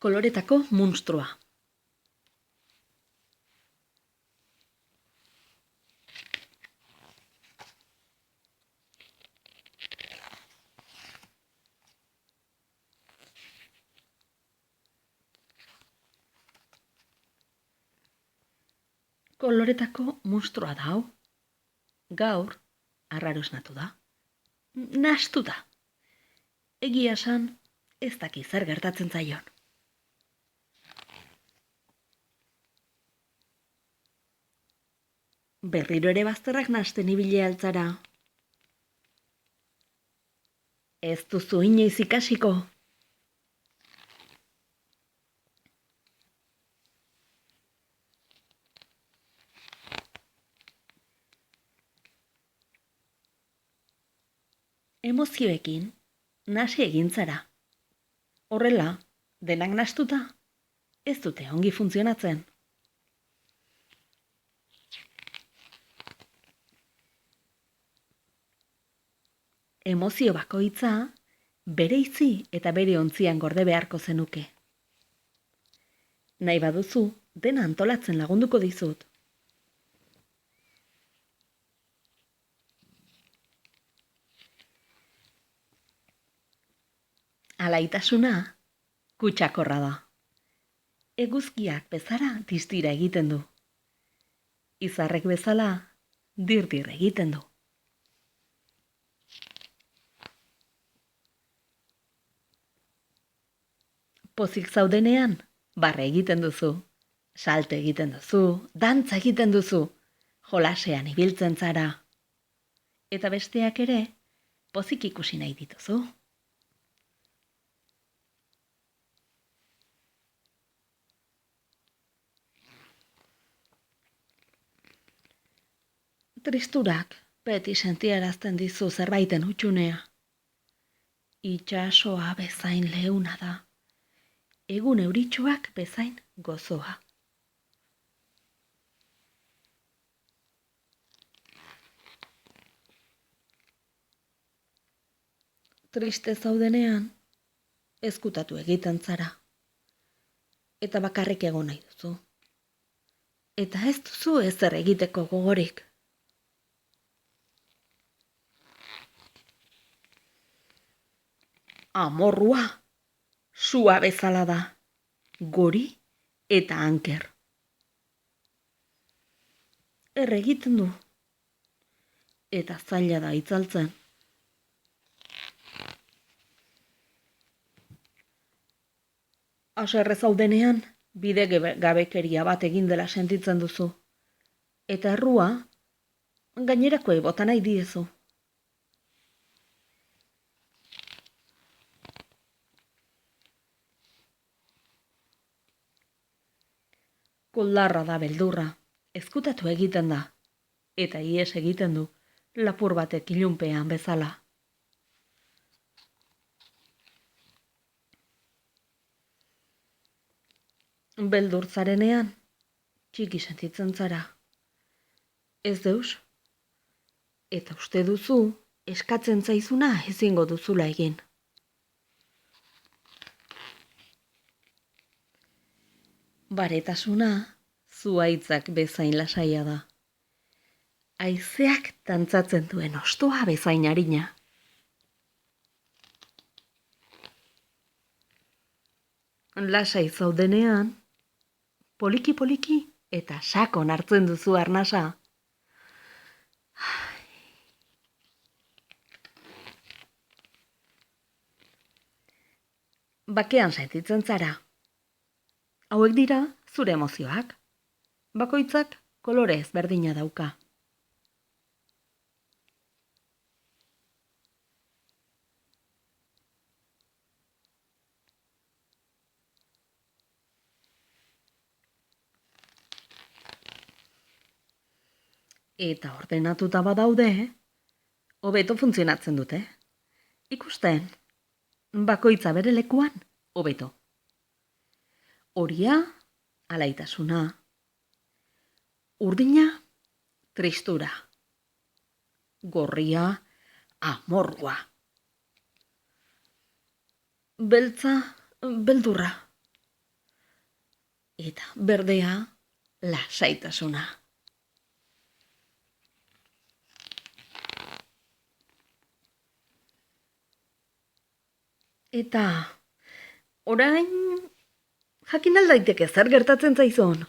Koloretako munstroa. Koloretako munstroa da hau. Gaur, arraro esnatu da. Nahastu da. Egia esan, ez daki zer gertatzen zaion. Berriro ere bazterrak nahasten ibili altzara. Ez duzu inoiz ikasiko. Emozioekin, nahasi egin zara. Horrela, denak nahastuta, ez dute ongi funtzionatzen. Emozio bakoitza, bere izi eta bere ontzian gorde beharko zenuke. Nahi baduzu, dena antolatzen lagunduko dizut. Alaitasuna, kutsakorra da. Eguzkiak bezala distira egiten du. Izarrek bezala, dirdir egiten du. Pozik zaudenean, barre egiten duzu, salte egiten duzu, dantza egiten duzu, jolasean ibiltzen zara. Eta besteak ere, pozik ikusi nahi dituzu. Tristurak beti sentiarazten dizu zerbaiten hutsunea. Itsasoa bezain leuna da. Egun euritsuak bezain gozoa. Triste zaudenean, ezkutatu egiten zara. Eta bakarrik egon nahi duzu. Eta ez duzu ezer egiteko gogorik. Amorrua, sua bezala da, gori eta anker. Egiten du, eta zaila da itzaltzen. Haserre zaudenean, bide gabekeria bat egin dela sentitzen duzu. Eta errua, gainerakoei bota nahi diezu. Koldarra da beldurra, ezkutatu egiten da, eta ihes egiten du, lapur batek ilunpean bezala. Beldur zarenean, txiki sentitzen zara. Ez deus, eta uste duzu, eskatzen zaizuna ezingo duzula egin. Baretasuna, zuhaitzak bezain lasaia da. Haizeak dantzatzen duen ostoa bezain arina. Lasai zaudenean, poliki-poliki eta sakon hartzen duzu arnasa. Bakean sentitzen zara. Hauek dira zure emozioak. Bakoitzak kolore ezberdina dauka. Eta ordenatuta badaude, hobeto funtzionatzen dute. Ikusten, bakoitza bere lekuan, hobeto. Horia, alaitasuna. Urdina, tristura. Gorria, amorrua. Beltza, beldurra. Eta berdea, lasaitasuna. Eta orain jakin aldaiteke zer gertatzen zaizun.